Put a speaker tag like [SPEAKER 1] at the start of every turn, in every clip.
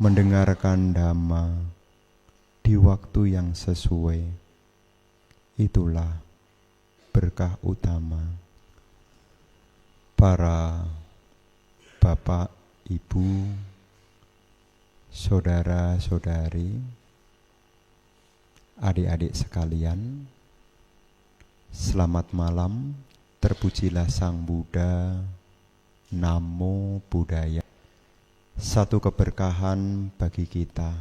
[SPEAKER 1] mendengarkan dhamma di waktu yang sesuai, itulah berkah utama. Para bapak, ibu, saudara-saudari, adik-adik sekalian, selamat malam. Terpujilah Sang Buddha. Namo Buddhaya. Satu keberkahan bagi kita.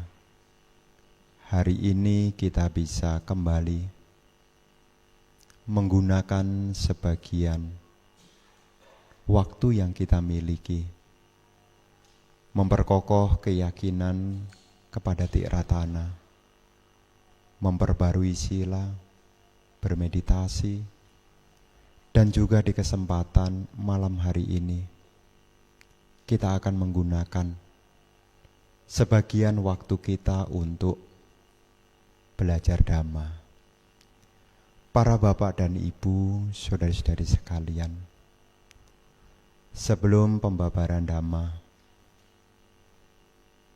[SPEAKER 1] Hari ini kita bisa kembali menggunakan sebagian waktu yang kita miliki, memperkokoh keyakinan kepada Tiratana, memperbarui sila, bermeditasi, dan juga di kesempatan malam hari ini kita akan menggunakan sebagian waktu kita untuk belajar Dhamma. Para bapak dan ibu, saudari-saudari sekalian, sebelum pembabaran Dhamma,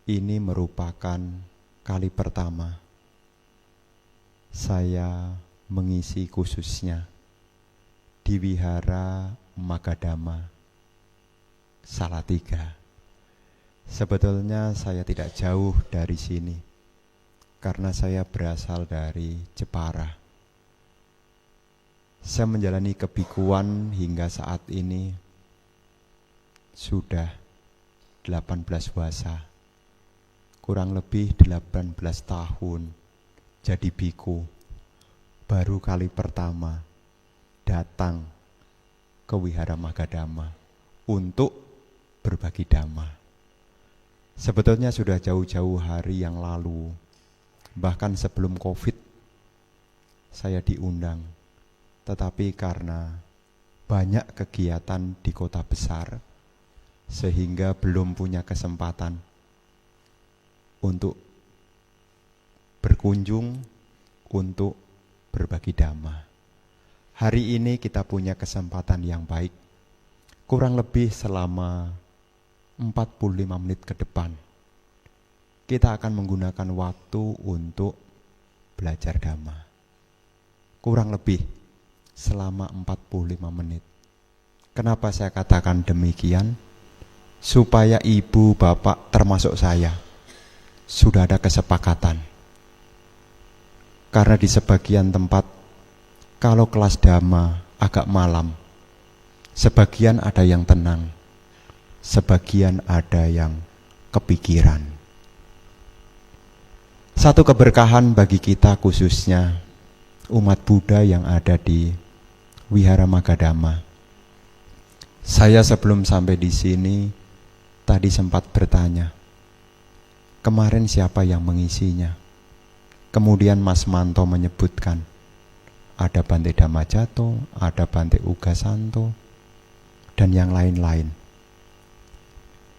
[SPEAKER 1] ini merupakan kali pertama saya mengisi khususnya di Wihara Magadhamma Salatiga. Sebetulnya saya tidak jauh dari sini karena saya berasal dari Jepara. Saya menjalani kebikuan hingga saat ini sudah 18 wasa, kurang lebih 18 tahun jadi biku. Baru kali pertama datang ke Wihara Magadhamma untuk berbagi Dhamma. Sebetulnya sudah jauh-jauh hari yang lalu, bahkan sebelum COVID, saya diundang. Tetapi karena banyak kegiatan di kota besar, sehingga belum punya kesempatan untuk berkunjung, untuk berbagi Dhamma. Hari ini kita punya kesempatan yang baik, kurang lebih selama 45 menit ke depan. Kita akan menggunakan waktu untuk belajar Dhamma. Kurang lebih selama 45 menit. Kenapa saya katakan demikian? Supaya ibu, bapak, termasuk saya, sudah ada kesepakatan. Karena di sebagian tempat, kalau kelas Dhamma agak malam, sebagian ada yang tenang, sebagian ada yang kepikiran. Satu keberkahan bagi kita, khususnya umat Buddha yang ada di Wihara Magadhamma. Saya sebelum sampai di sini tadi sempat bertanya, kemarin siapa yang mengisinya? Kemudian Mas Manto menyebutkan, ada Bante Dhammajato, ada Bante Ugasanto, dan yang lain-lain.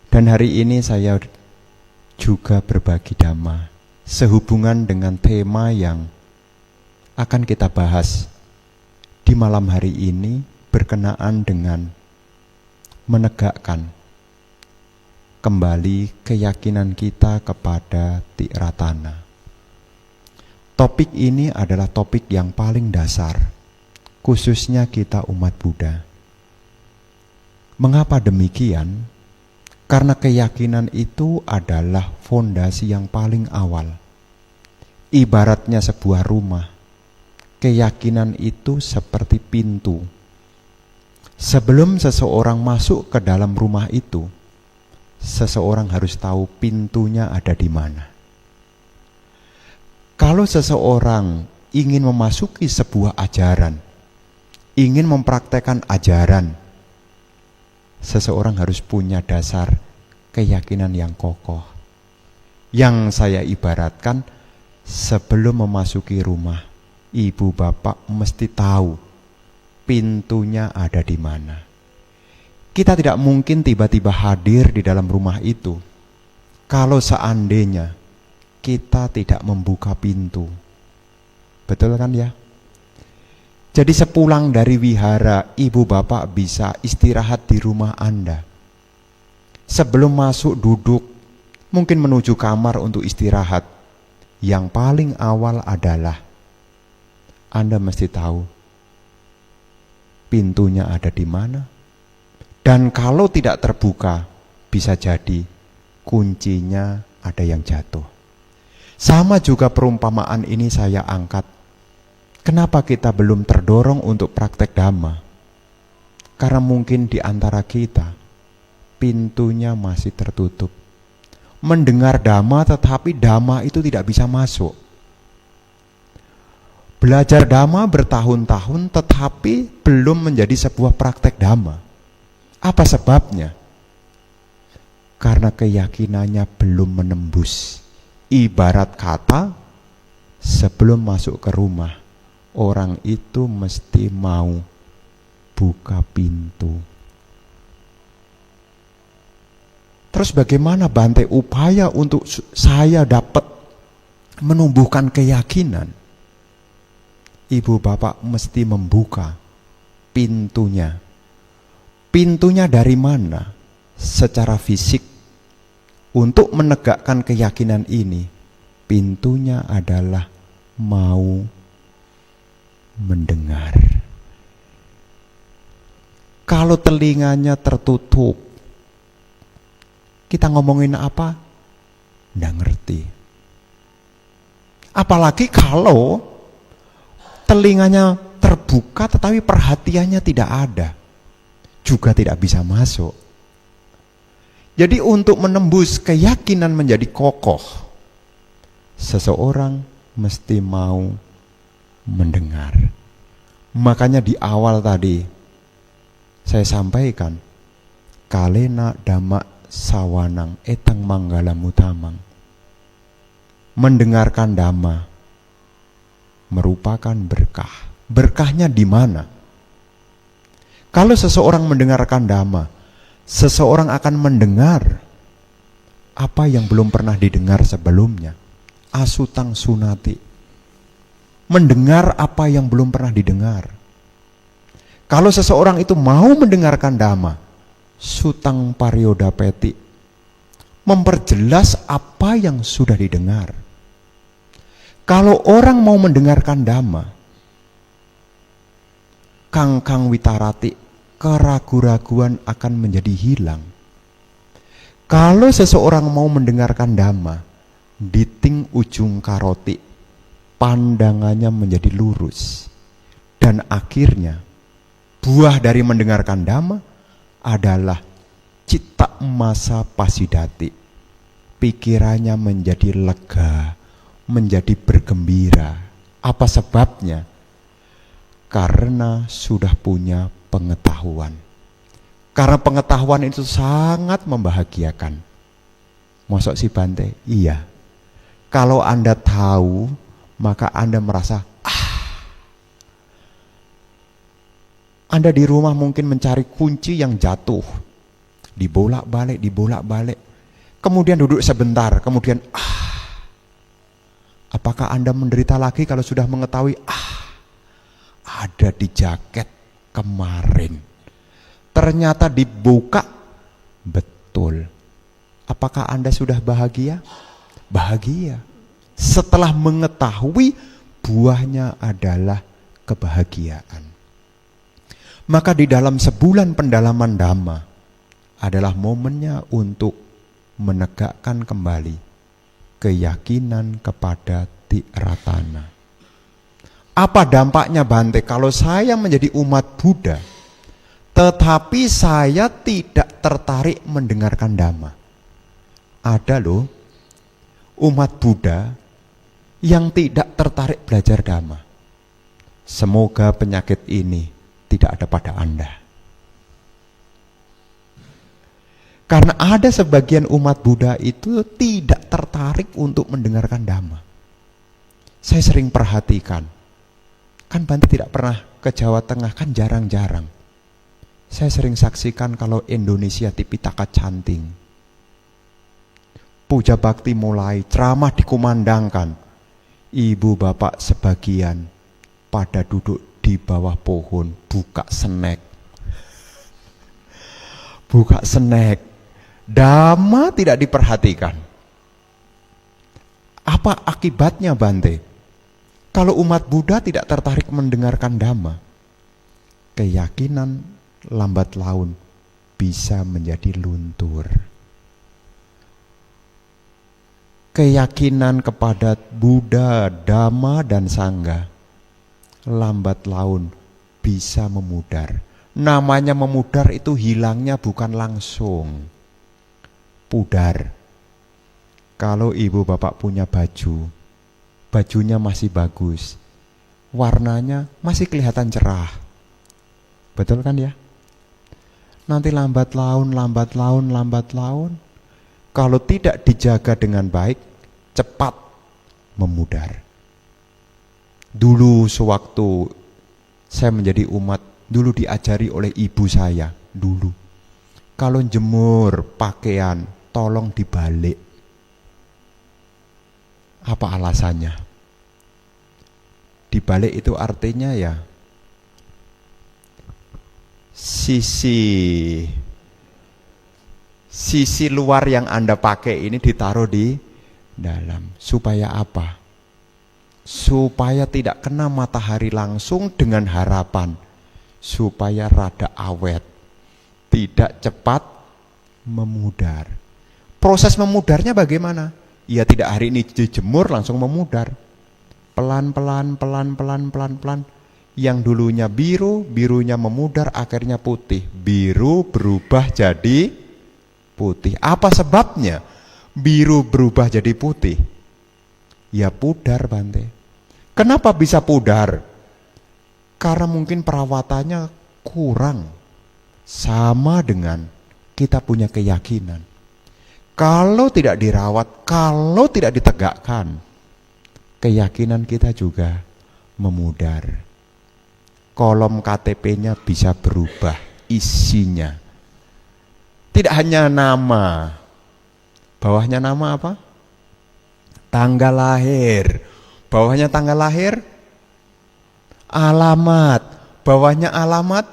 [SPEAKER 1] Dan hari ini saya juga berbagi Dhamma sehubungan dengan tema yang akan kita bahas di malam hari ini, berkenaan dengan menegakkan kembali keyakinan kita kepada Tiratana. Topik ini adalah topik yang paling dasar, khususnya kita umat Buddha. Mengapa demikian? Karena keyakinan itu adalah fondasi yang paling awal. Ibaratnya sebuah rumah, keyakinan itu seperti pintu. Sebelum seseorang masuk ke dalam rumah itu, seseorang harus tahu pintunya ada di mana. Kalau seseorang ingin memasuki sebuah ajaran, ingin mempraktekkan ajaran, seseorang harus punya dasar keyakinan yang kokoh. Yang saya ibaratkan, sebelum memasuki rumah, ibu bapak mesti tahu pintunya ada di mana. Kita tidak mungkin tiba-tiba hadir di dalam rumah itu kalau seandainya kita tidak membuka pintu. Betul kan ya? Jadi sepulang dari wihara, ibu bapak bisa istirahat di rumah Anda. Sebelum masuk duduk, Mungkin menuju kamar untuk istirahat. Yang paling awal adalah Anda mesti tahu pintunya ada di mana. Dan kalau tidak terbuka, bisa jadi kuncinya ada yang jatuh. Sama juga perumpamaan ini saya angkat. Kenapa kita belum terdorong untuk praktek dhamma? Karena mungkin di antara kita pintunya masih tertutup. Mendengar dhamma tetapi dhamma itu tidak bisa masuk. Belajar dhamma bertahun-tahun tetapi belum menjadi sebuah praktek dhamma. Apa sebabnya? Karena keyakinannya belum menembus. Ibarat kata, sebelum masuk ke rumah, orang itu mesti mau buka pintu. Terus bagaimana Bante upaya untuk saya dapat menumbuhkan keyakinan? Ibu bapak mesti membuka pintunya. Pintunya dari mana? Secara fisik. Untuk menegakkan keyakinan ini, pintunya adalah mau mendengar. Kalau telinganya tertutup, kita ngomongin apa? Nggak ngerti. Apalagi kalau telinganya terbuka tetapi perhatiannya tidak ada, juga tidak bisa masuk. Jadi untuk menembus keyakinan menjadi kokoh, seseorang mesti mau mendengar. Makanya di awal tadi saya sampaikan, kalena dhamma sawanang etang manggalam utamang. Mendengarkan dhamma merupakan berkah. Berkahnya di mana? Kalau seseorang mendengarkan dhamma, seseorang akan mendengar apa yang belum pernah didengar sebelumnya. Asutang sunati. Mendengar apa yang belum pernah didengar. Kalau seseorang itu mau mendengarkan dhamma, sutang pariodapeti, memperjelas apa yang sudah didengar. Kalau orang mau mendengarkan dhamma, kangkang witarati, keraguan-raguan akan menjadi hilang. Kalau seseorang mau mendengarkan dhamma, diting ujung karoti, pandangannya menjadi lurus. Dan akhirnya, buah dari mendengarkan dhamma adalah citta masa pasidati. Pikirannya menjadi lega, menjadi bergembira. Apa sebabnya? Karena sudah punya pengetahuan. Karena pengetahuan itu sangat membahagiakan. Masuk si Bante? Iya. Kalau Anda tahu, maka Anda merasa, Anda di rumah mungkin mencari kunci yang jatuh. Dibolak-balik. Kemudian duduk sebentar, kemudian apakah Anda menderita lagi kalau sudah mengetahui, ada di jaket kemarin. Ternyata dibuka, betul. Apakah Anda sudah bahagia? Bahagia. Setelah mengetahui, buahnya adalah kebahagiaan. Maka di dalam sebulan pendalaman dhamma adalah momennya untuk menegakkan kembali keyakinan kepada Tiratana. Apa dampaknya Bante kalau saya menjadi umat Buddha tetapi saya tidak tertarik mendengarkan dhamma? Ada loh umat Buddha yang tidak tertarik belajar dhamma. Semoga penyakit ini tidak ada pada Anda. Karena ada sebagian umat Buddha itu tidak tertarik untuk mendengarkan dhamma. Saya sering perhatikan. Kan Bante tidak pernah ke Jawa Tengah, kan jarang-jarang. Saya sering saksikan kalau Indonesia Tipitaka Canting. Puja bakti mulai, ceramah dikumandangkan. Ibu bapak sebagian pada duduk di bawah pohon, buka snack. Buka snack. Dhamma tidak diperhatikan. Apa akibatnya, Bante? Kalau umat Buddha tidak tertarik mendengarkan Dhamma, keyakinan lambat laun bisa menjadi luntur. Keyakinan kepada Buddha, Dhamma, dan Sangha lambat laun bisa memudar. Namanya memudar itu hilangnya bukan langsung. Pudar. Kalau ibu bapak punya baju, bajunya masih bagus, warnanya masih kelihatan cerah. Betul kan ya? Nanti lambat laun, kalau tidak dijaga dengan baik, cepat memudar. Dulu sewaktu saya menjadi umat, dulu diajari oleh ibu saya, dulu. Kalau jemur pakaian, tolong dibalik. Apa alasannya? Dibalik itu artinya ya, sisi luar yang Anda pakai ini ditaruh di dalam. Supaya apa? Supaya tidak kena matahari langsung, dengan harapan supaya rada awet, tidak cepat memudar. Proses memudarnya bagaimana? Ya tidak hari ini dijemur langsung memudar. Pelan-pelan. Yang dulunya biru, birunya memudar akhirnya putih. Biru berubah jadi putih. Apa sebabnya biru berubah jadi putih? Ya pudar, Bante. Kenapa bisa pudar? Karena mungkin perawatannya kurang. Sama dengan kita punya keyakinan. Kalau tidak dirawat, kalau tidak ditegakkan, keyakinan kita juga memudar. Kolom KTP-nya bisa berubah isinya. Tidak hanya nama. Bawahnya nama apa? Tanggal lahir. Bawahnya tanggal lahir, alamat. Bawahnya alamat,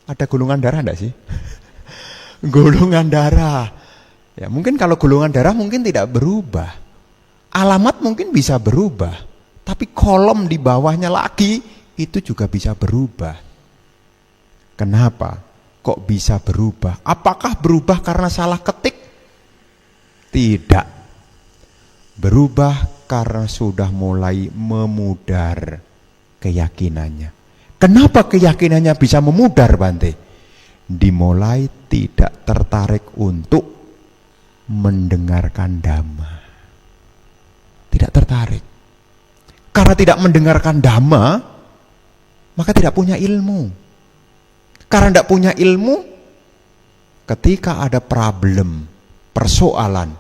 [SPEAKER 1] ada golongan darah enggak sih? Golongan darah. Ya, mungkin kalau golongan darah mungkin tidak berubah. Alamat mungkin bisa berubah. Tapi kolom di bawahnya lagi itu juga bisa berubah. Kenapa? Kok bisa berubah? Apakah berubah karena salah ketik? Tidak. Berubah karena sudah mulai memudar keyakinannya. Kenapa keyakinannya bisa memudar, Bante? Dimulai tidak tertarik untuk mendengarkan Dhamma. Tidak tertarik. Karena tidak mendengarkan Dhamma, maka tidak punya ilmu. Karena tidak punya ilmu, ketika ada problem, persoalan,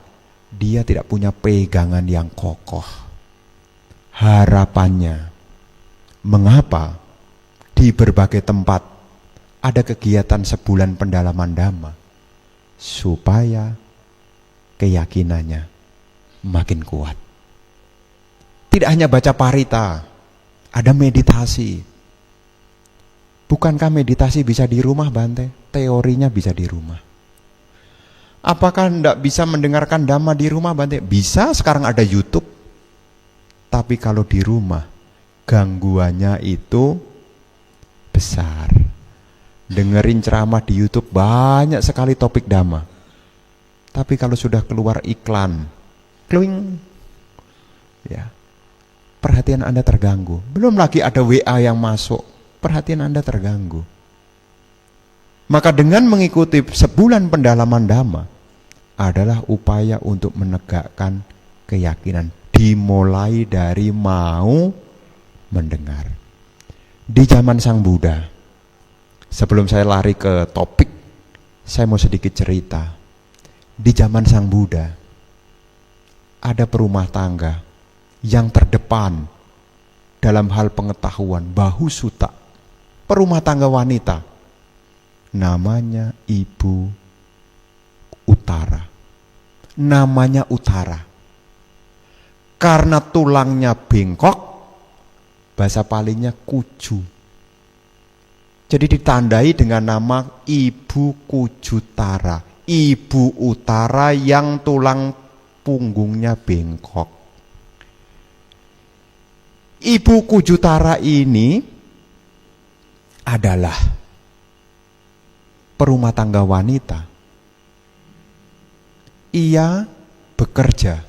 [SPEAKER 1] dia tidak punya pegangan yang kokoh. Harapannya, mengapa di berbagai tempat ada kegiatan sebulan pendalaman Dhamma? Supaya keyakinannya makin kuat. Tidak hanya baca parita, ada meditasi. Bukankah meditasi bisa di rumah, Bante? Teorinya bisa di rumah. Apakah tidak bisa mendengarkan Dhamma di rumah, Bante? Bisa, sekarang ada YouTube. Tapi kalau di rumah, gangguannya itu besar. Dengerin ceramah di YouTube banyak sekali topik Dhamma. Tapi kalau sudah keluar iklan, kling, ya, perhatian Anda terganggu. Belum lagi ada WA yang masuk, perhatian Anda terganggu. Maka dengan mengikuti sebulan pendalaman Dhamma adalah upaya untuk menegakkan keyakinan. Dimulai dari mau mendengar. Di zaman Sang Buddha, sebelum saya lari ke topik, saya mau sedikit cerita. Di zaman Sang Buddha, ada perumah tangga yang terdepan dalam hal pengetahuan, bahu suta. Perumah tangga wanita, namanya Ibu Utara. Namanya Utara. Karena tulangnya bengkok, bahasa palingnya kuju. Jadi ditandai dengan nama Ibu Kujutara. Ibu Utara yang tulang punggungnya bengkok. Ibu Kujutara ini adalah perumah tangga wanita. Ia bekerja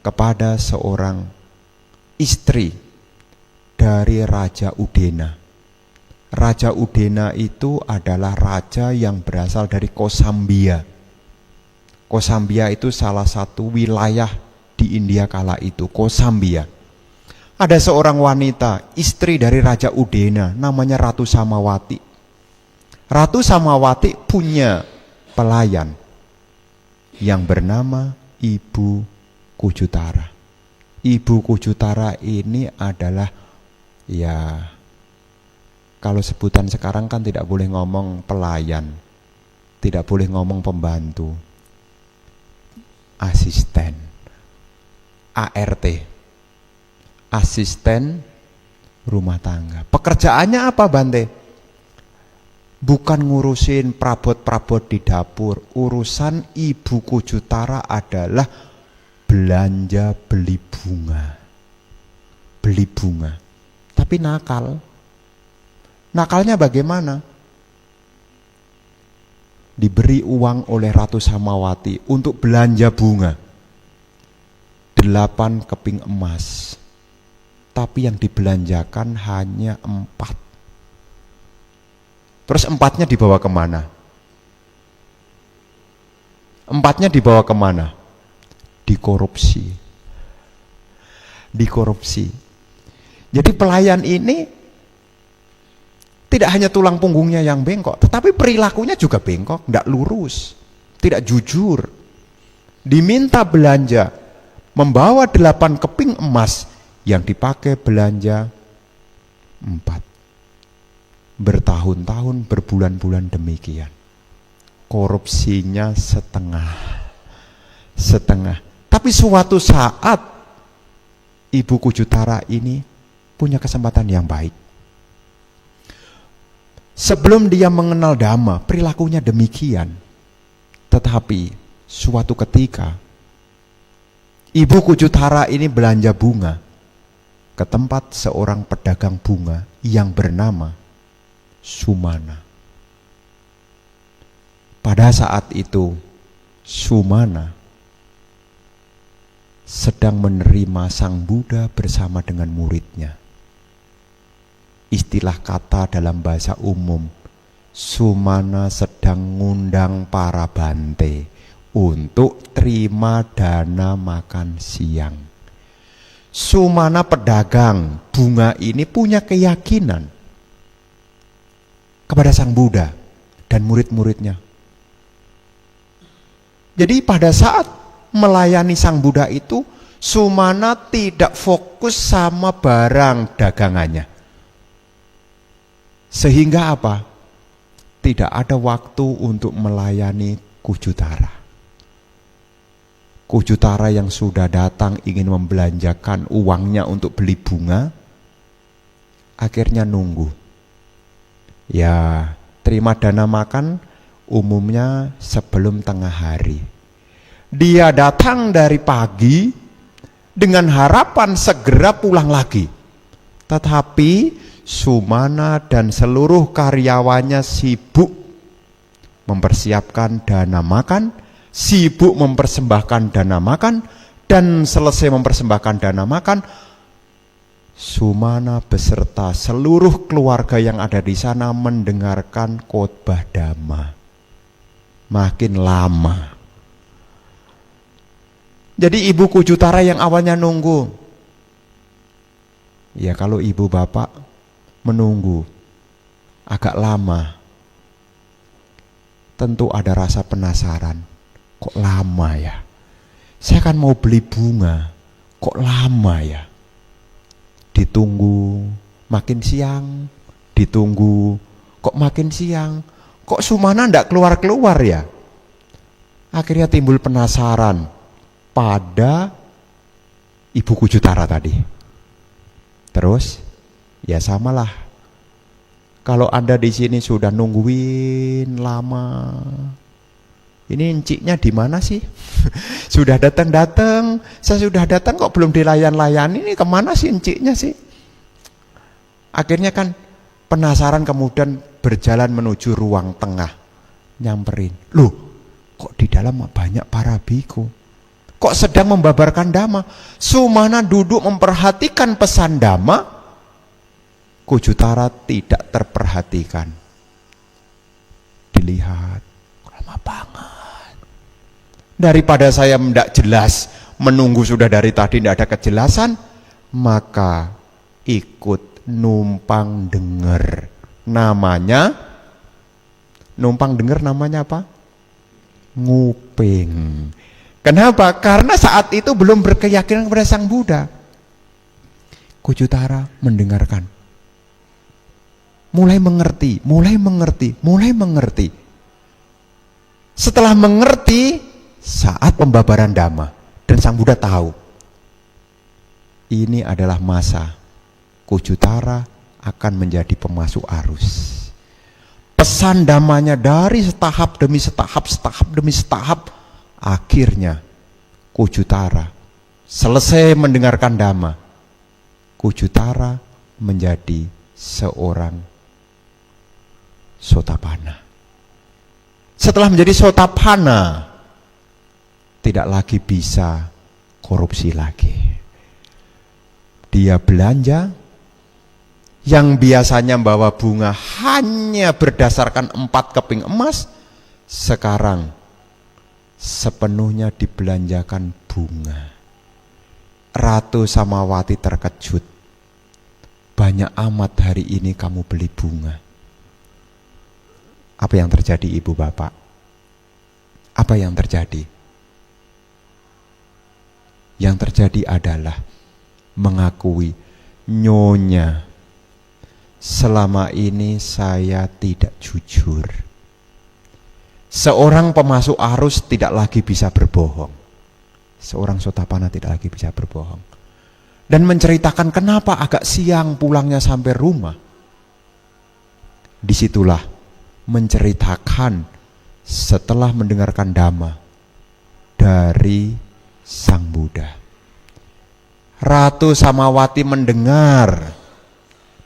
[SPEAKER 1] kepada seorang istri dari Raja Udena. Raja Udena itu adalah raja yang berasal dari Kosambia. Kosambia itu salah satu wilayah di India kala itu, Kosambia. Ada seorang wanita, istri dari Raja Udena, namanya Ratu Samawati. Ratu Samawati punya pelayan yang bernama Ibu Kujutara. Ibu Kujutara ini adalah, ya kalau sebutan sekarang kan tidak boleh ngomong pelayan, tidak boleh ngomong pembantu, asisten, ART, asisten rumah tangga. Pekerjaannya apa, Bante? Bukan ngurusin perabot-perabot di dapur. Urusan Ibu Kujutara adalah belanja, beli bunga. Beli bunga. Tapi nakal. Nakalnya bagaimana? Diberi uang oleh Ratu Samawati untuk belanja bunga. 8 keping emas. Tapi yang dibelanjakan hanya 4. Terus 4-nya dibawa kemana? 4-nya dibawa kemana? Dikorupsi. Dikorupsi. Jadi pelayan ini tidak hanya tulang punggungnya yang bengkok, tetapi perilakunya juga bengkok, tidak lurus, tidak jujur. Diminta belanja, membawa 8 keping emas yang dipakai belanja 4. Bertahun-tahun, berbulan-bulan demikian. Korupsinya setengah. Tapi suatu saat Ibu Kujutara ini punya kesempatan yang baik. Sebelum dia mengenal Dhamma, perilakunya demikian. Tetapi suatu ketika Ibu Kujutara ini belanja bunga ke tempat seorang pedagang bunga yang bernama Sumana. Pada saat itu Sumana sedang menerima Sang Buddha bersama dengan muridnya. Istilah kata dalam bahasa umum, Sumana sedang ngundang para bante untuk terima dana makan siang. Sumana pedagang bunga ini punya keyakinan kepada Sang Buddha dan murid-muridnya. Jadi pada saat melayani Sang Buddha itu, Sumana tidak fokus sama barang dagangannya. Sehingga apa? Tidak ada waktu untuk melayani Kujutara. Kujutara yang sudah datang ingin membelanjakan uangnya untuk beli bunga, akhirnya nunggu. Ya, terima dana makan umumnya sebelum tengah hari. Dia datang dari pagi dengan harapan segera pulang lagi. Tetapi Sumana dan seluruh karyawannya sibuk mempersiapkan dana makan, sibuk mempersembahkan dana makan, dan selesai mempersembahkan dana makan, Sumana beserta seluruh keluarga yang ada di sana mendengarkan khotbah Dhamma. Makin lama. Jadi Ibu Kujutara yang awalnya nunggu, ya kalau ibu bapak menunggu agak lama, tentu ada rasa penasaran. Kok lama ya? Saya kan mau beli bunga, kok lama ya? Ditunggu makin siang, ditunggu kok makin siang, kok Sumana ndak keluar-keluar ya? Akhirnya timbul penasaran pada Ibu Kujutara tadi. Terus ya samalah, kalau Anda di sini sudah nungguin lama, ini enciknya di mana sih? Sudah datang, saya sudah datang kok belum dilayan-layani, ini kemana sih enciknya sih? Akhirnya kan penasaran, kemudian berjalan menuju ruang tengah, nyamperin. Loh, kok di dalam banyak para biku? Kok sedang membabarkan dhamma? Sumana duduk memperhatikan pesan dhamma, Kujutara tidak terperhatikan. Dilihat, lama banget. Daripada saya tidak jelas, menunggu sudah dari tadi tidak ada kejelasan, maka ikut numpang denger. Numpang denger namanya apa? Nguping. Kenapa? Karena saat itu belum berkeyakinan kepada Sang Buddha. Kujutara mendengarkan. Mulai mengerti. Setelah mengerti, saat pembabaran dhamma. Dan Sang Buddha tahu. Ini adalah masa Kujutara akan menjadi pemasuk arus. Pesan dhammanya dari setahap demi setahap, akhirnya Kujutara selesai mendengarkan dhamma. Kujutara menjadi seorang Sotapanna. Setelah menjadi Sotapanna, tidak lagi bisa korupsi lagi. Dia belanja yang biasanya bawa bunga hanya berdasarkan 4 keping emas, sekarang sepenuhnya dibelanjakan bunga. Ratu Samawati terkejut. Banyak amat hari ini kamu beli bunga. Apa yang terjadi ibu bapak? Apa yang terjadi? Yang terjadi adalah mengakui, nyonya, selama ini saya tidak jujur. Seorang pemasuk arus tidak lagi bisa berbohong. Seorang Sotapanna tidak lagi bisa berbohong. Dan menceritakan kenapa agak siang pulangnya sampai rumah. Disitulah menceritakan setelah mendengarkan dhamma dari Sang Buddha. Ratu Samawati mendengar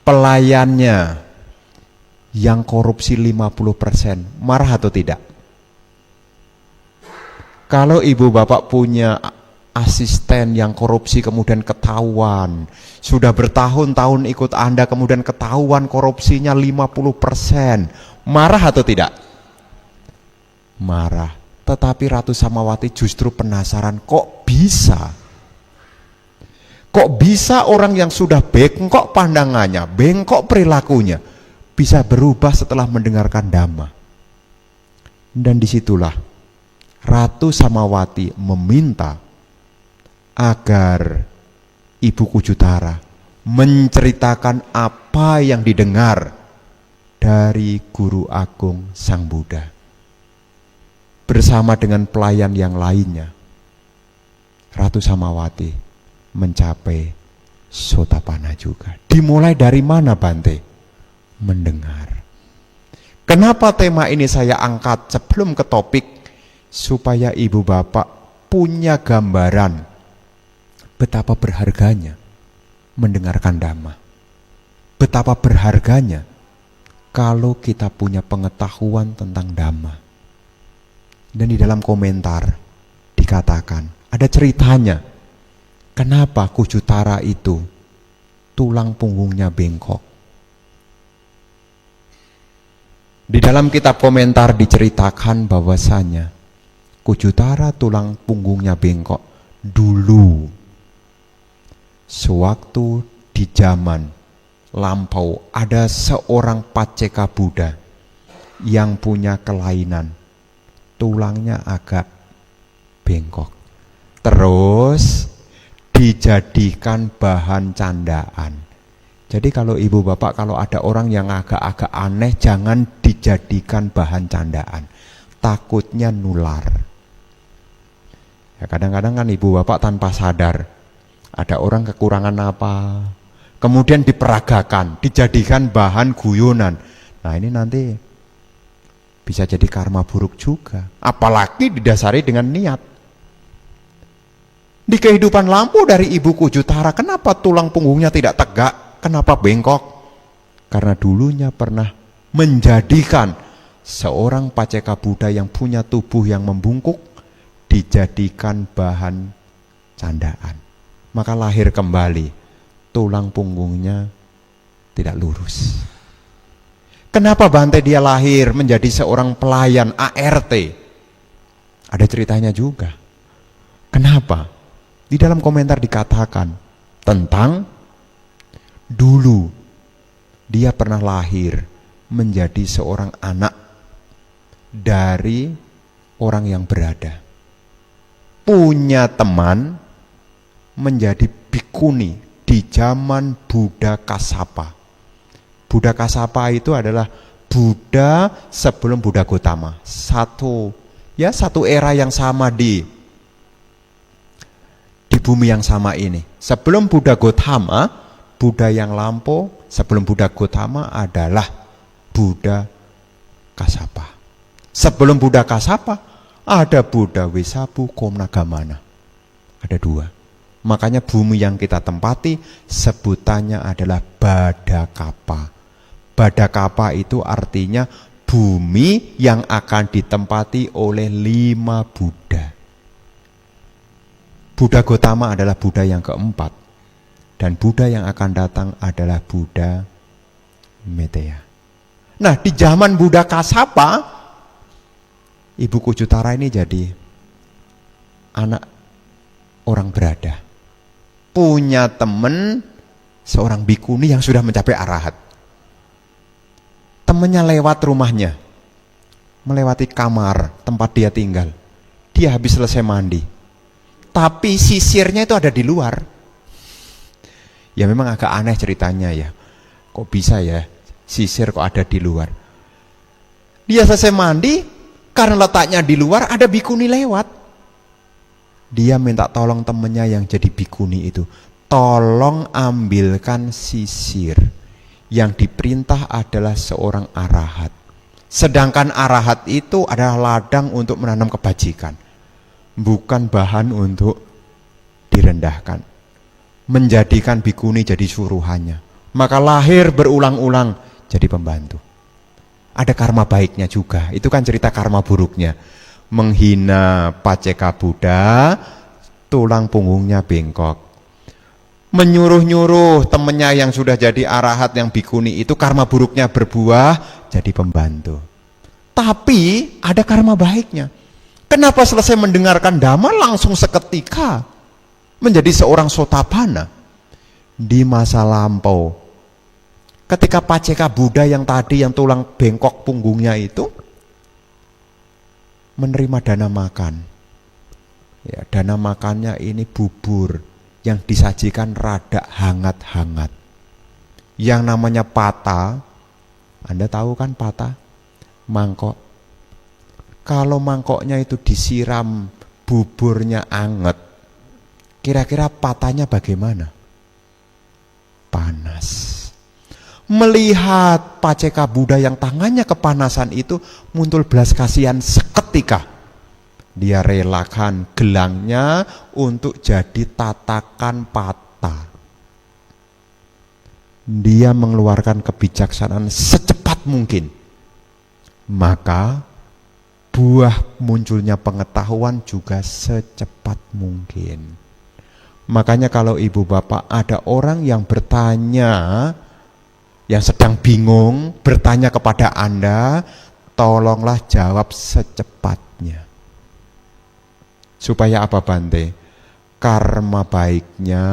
[SPEAKER 1] pelayannya yang korupsi 50%, marah atau tidak? Kalau ibu bapak punya asisten yang korupsi kemudian ketahuan, sudah bertahun-tahun ikut Anda kemudian ketahuan korupsinya 50%, marah atau tidak? Marah. Tetapi Ratu Samawati justru penasaran, kok bisa? Kok bisa orang yang sudah bengkok pandangannya, bengkok perilakunya, bisa berubah setelah mendengarkan dhamma? Dan disitulah Ratu Samawati meminta agar Ibu Kujutara menceritakan apa yang didengar dari Guru Agung Sang Buddha bersama dengan pelayan yang lainnya. Ratu Samawati mencapai Sotapanna juga. Dimulai dari mana, Bante? Mendengar. Kenapa tema ini saya angkat sebelum ke topik? Supaya ibu bapak punya gambaran betapa berharganya mendengarkan dhamma. Betapa berharganya kalau kita punya pengetahuan tentang dhamma. Dan di dalam komentar dikatakan, ada ceritanya. Kenapa Kujutara itu tulang punggungnya bengkok? Di dalam kitab komentar diceritakan bahwasanya Kujutara tulang punggungnya bengkok dulu sewaktu di zaman lampau ada seorang Paceka Buddha yang punya kelainan, tulangnya agak bengkok, terus dijadikan bahan candaan. Jadi kalau ibu bapak, kalau ada orang yang agak-agak aneh, jangan dijadikan bahan candaan, takutnya nular. Ya, kadang-kadang kan ibu bapak tanpa sadar ada orang kekurangan apa, kemudian diperagakan, dijadikan bahan guyonan. Nah ini nanti Bisa jadi karma buruk juga, apalagi didasari dengan niat. Di kehidupan lampau dari Ibu Kujutara, kenapa tulang punggungnya tidak tegak? Kenapa bengkok? Karena dulunya pernah menjadikan seorang Paceka Buddha yang punya tubuh yang membungkuk dijadikan bahan candaan. Maka lahir kembali, tulang punggungnya tidak lurus. Kenapa Bante dia lahir menjadi seorang pelayan ART? Ada ceritanya juga. Kenapa? Di dalam komentar dikatakan tentang dulu dia pernah lahir menjadi seorang anak dari orang yang berada. Punya teman menjadi bhikkhuni di zaman Buddha Kassapa. Buddha Kassapa itu adalah Buddha sebelum Buddha Gotama. Satu era yang sama di bumi yang sama ini. Sebelum Buddha Gotama, Buddha yang lampau sebelum Buddha Gotama adalah Buddha Kassapa. Sebelum Buddha Kassapa ada Buddha Wesabu Komnagamana. Ada dua. Makanya bumi yang kita tempati sebutannya adalah Badakapa. Badakapa itu artinya bumi yang akan ditempati oleh 5 Buddha. Buddha Gotama adalah Buddha yang keempat, dan Buddha yang akan datang adalah Buddha Meteya. Nah, di zaman Buddha Kassapa, Ibu Kujutara ini jadi anak orang berada. Punya teman seorang bhikkhuni yang sudah mencapai arahat. Temannya lewat rumahnya, melewati kamar tempat dia tinggal. Dia habis selesai mandi. Tapi sisirnya itu ada di luar. Ya memang agak aneh ceritanya ya. Kok bisa ya sisir kok ada di luar? Dia selesai mandi, karena letaknya di luar ada bhikkhuni lewat. Dia minta tolong temennya yang jadi bhikkhuni itu, tolong ambilkan sisir. Yang diperintah adalah seorang arahat. Sedangkan arahat itu adalah ladang untuk menanam kebajikan, bukan bahan untuk direndahkan. Menjadikan bhikkhuni jadi suruhannya. Maka lahir berulang-ulang jadi pembantu. Ada karma baiknya juga. Itu kan cerita karma buruknya. Menghina Paceka Buddha, tulang punggungnya bengkok. Menyuruh-nyuruh temennya yang sudah jadi arahat yang bhikkhuni itu, karma buruknya berbuah jadi pembantu. Tapi ada karma baiknya. Kenapa selesai mendengarkan dhamma langsung seketika menjadi seorang sotapanna? Di masa lampau, ketika Paceka Buddha yang tadi yang tulang bengkok punggungnya itu menerima dana makan. Ya, dana makannya ini bubur yang disajikan rada hangat-hangat. Yang namanya pata, Anda tahu kan pata? Mangkok. Kalau mangkoknya itu disiram buburnya anget, kira-kira patanya bagaimana? Panas. Melihat Paceka Buddha yang tangannya kepanasan itu, muncul belas kasihan seketika. Dia relakan gelangnya untuk jadi tatakan pata. Dia mengeluarkan kebijaksanaan secepat mungkin. Maka buah munculnya pengetahuan juga secepat mungkin. Makanya kalau ibu bapak ada orang yang bertanya, yang sedang bingung, bertanya kepada Anda, tolonglah jawab secepatnya. Supaya apa Bante? Karma baiknya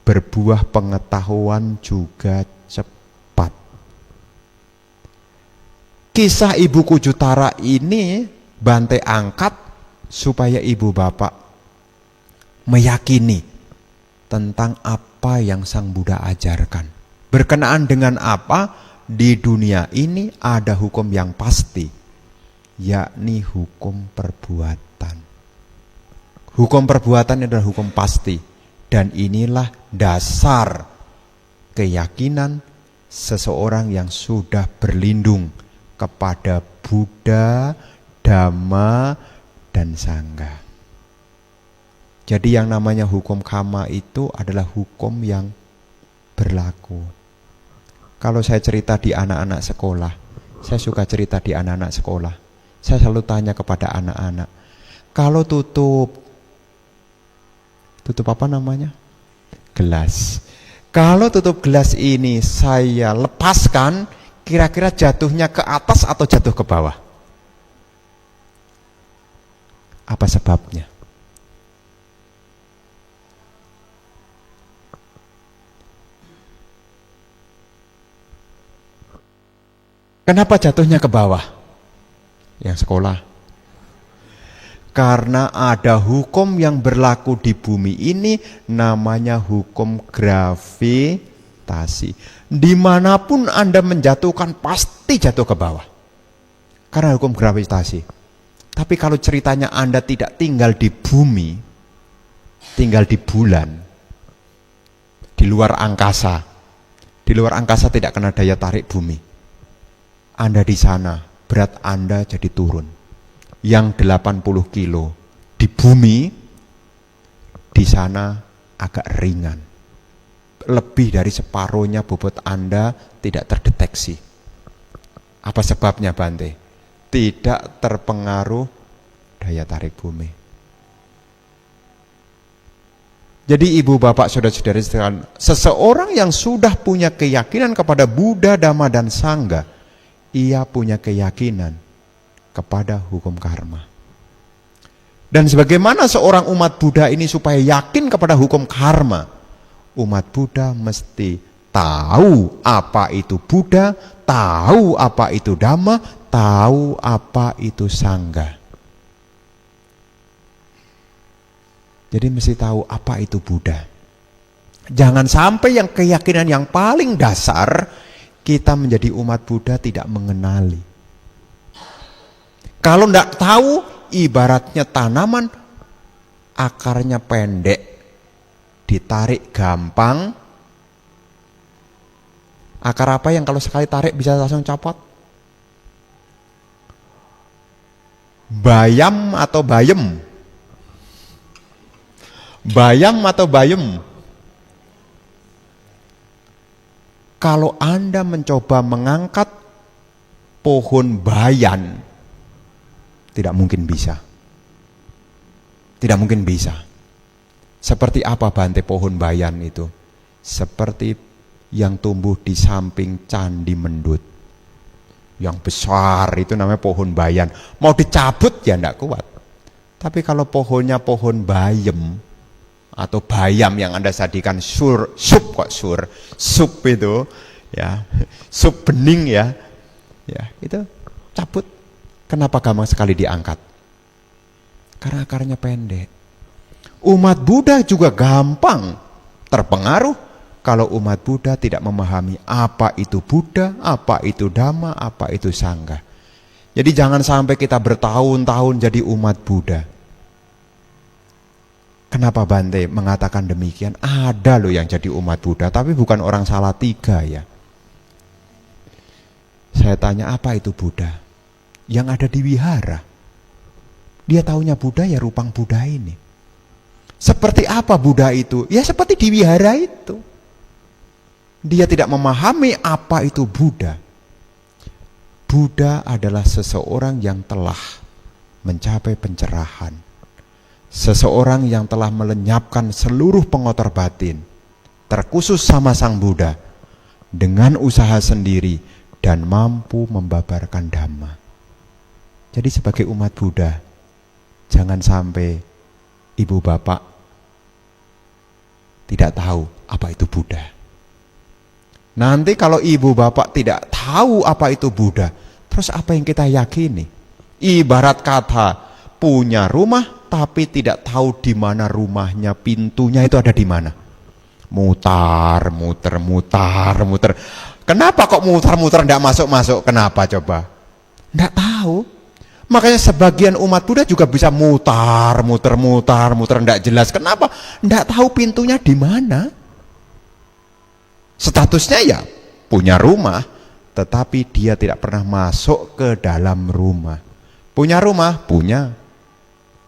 [SPEAKER 1] berbuah pengetahuan juga cepat. Kisah Ibu Kujutara ini Bante angkat supaya ibu bapak meyakini tentang apa yang Sang Buddha ajarkan. Berkenaan dengan apa? Di dunia ini ada hukum yang pasti, yakni hukum perbuatan. Hukum perbuatan adalah hukum pasti, dan inilah dasar keyakinan seseorang yang sudah berlindung kepada Buddha, Dhamma, dan Sangha. Jadi yang namanya hukum karma itu adalah hukum yang berlaku. Kalau saya cerita di anak-anak sekolah, saya suka cerita di anak-anak sekolah. Saya selalu tanya kepada anak-anak, kalau tutup apa namanya? Gelas. Kalau tutup gelas ini saya lepaskan, kira-kira jatuhnya ke atas atau jatuh ke bawah? Apa sebabnya? Kenapa jatuhnya ke bawah? Yang sekolah. Karena ada hukum yang berlaku di bumi ini, namanya hukum gravitasi. Dimanapun Anda menjatuhkan, pasti jatuh ke bawah. Karena hukum gravitasi. Tapi kalau ceritanya Anda tidak tinggal di bumi, tinggal di bulan, di luar angkasa. Di luar angkasa tidak kena daya tarik bumi. Anda di sana, berat Anda jadi turun. Yang 80 kilo di bumi, di sana agak ringan. Lebih dari separuhnya bobot Anda tidak terdeteksi. Apa sebabnya, Bante? Tidak terpengaruh daya tarik bumi. Jadi ibu bapak saudara-saudari sekalian, seseorang yang sudah punya keyakinan kepada Buddha, Dhamma, dan Sangha, ia punya keyakinan kepada hukum karma. Dan sebagaimana seorang umat Buddha ini supaya yakin kepada hukum karma, umat Buddha mesti tahu apa itu Buddha, tahu apa itu Dhamma, tahu apa itu Sangha. Jadi mesti tahu apa itu Buddha. Jangan sampai yang keyakinan yang paling dasar kita menjadi umat Buddha tidak mengenali. Kalau tidak tahu, ibaratnya tanaman akarnya pendek, ditarik gampang. Akar apa yang kalau sekali tarik bisa langsung copot? Bayam atau bayem? Bayam atau bayem? Kalau Anda mencoba mengangkat pohon bayan, tidak mungkin bisa. Tidak mungkin bisa. Seperti apa, Bante, pohon bayan itu? Seperti yang tumbuh di samping Candi Mendut. Yang besar itu namanya pohon bayan. Mau dicabut ya tidak kuat. Tapi kalau pohonnya pohon bayem, atau bayam yang Anda sajikan sup itu ya, sup bening ya itu cabut. Kenapa gampang sekali diangkat? Karena akarnya pendek. Umat Buddha juga gampang terpengaruh kalau umat Buddha tidak memahami apa itu Buddha, apa itu Dhamma, apa itu Sangha. Jadi jangan sampai kita bertahun-tahun jadi umat Buddha. Kenapa Bante mengatakan demikian? Ada loh yang jadi umat Buddha, tapi bukan orang Salatiga ya. Saya tanya, apa itu Buddha? Yang ada di wihara. Dia taunya Buddha ya rupang Buddha ini. Seperti apa Buddha itu? Ya seperti di wihara itu. Dia tidak memahami apa itu Buddha. Buddha adalah seseorang yang telah mencapai pencerahan. Seseorang yang telah melenyapkan seluruh pengotor batin, terkhusus sama Sang Buddha, dengan usaha sendiri dan mampu membabarkan Dhamma. Jadi sebagai umat Buddha, jangan sampai ibu bapak tidak tahu apa itu Buddha. Nanti kalau ibu bapak tidak tahu apa itu Buddha, terus apa yang kita yakini? Ibarat kata punya rumah tapi tidak tahu di mana rumahnya, pintunya itu ada di mana. Mutar. Kenapa kok mutar tidak masuk? Kenapa coba? Tidak tahu. Makanya sebagian umat Buddha juga bisa mutar, tidak jelas. Kenapa? Tidak tahu pintunya di mana. Statusnya ya punya rumah, tetapi dia tidak pernah masuk ke dalam rumah. Punya rumah? Punya.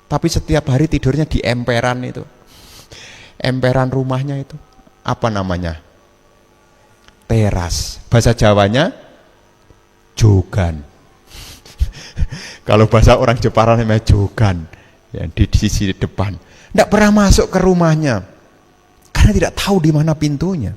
[SPEAKER 1] Tapi setiap hari tidurnya di emperan itu. Emperan rumahnya itu apa namanya? Teras. Bahasa Jawanya jogan. Kalau bahasa orang Jepara namanya jogan. Ya, di sisi depan. Tidak pernah masuk ke rumahnya. Karena tidak tahu di mana pintunya.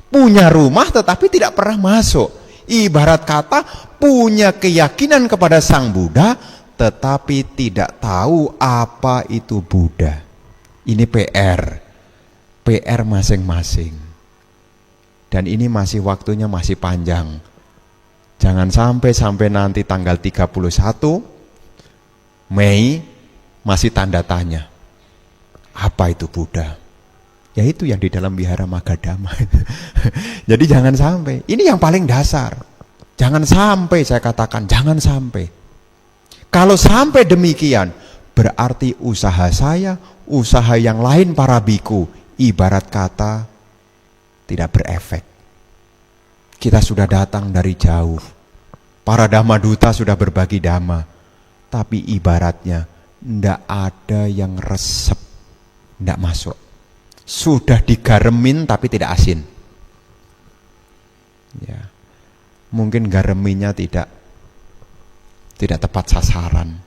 [SPEAKER 1] Punya rumah tetapi tidak pernah masuk. Ibarat kata punya keyakinan kepada Sang Buddha tetapi tidak tahu apa itu Buddha. Ini PR masing-masing. Dan ini masih waktunya masih panjang. Jangan sampai nanti tanggal 31 Mei masih tanda tanya. Apa itu Buddha? Yaitu yang di dalam wihara Magadhamma. Jadi jangan sampai. Ini yang paling dasar. Jangan sampai, saya katakan, jangan sampai. Kalau sampai demikian, berarti usaha saya, usaha yang lain para biku, ibarat kata tidak berefek. Kita sudah datang dari jauh. Para Dhamma Duta sudah berbagi Dhamma. Tapi ibaratnya tidak ada yang resep, tidak masuk. Sudah digaremin tapi tidak asin. Ya. Mungkin gareminnya tidak tepat sasaran.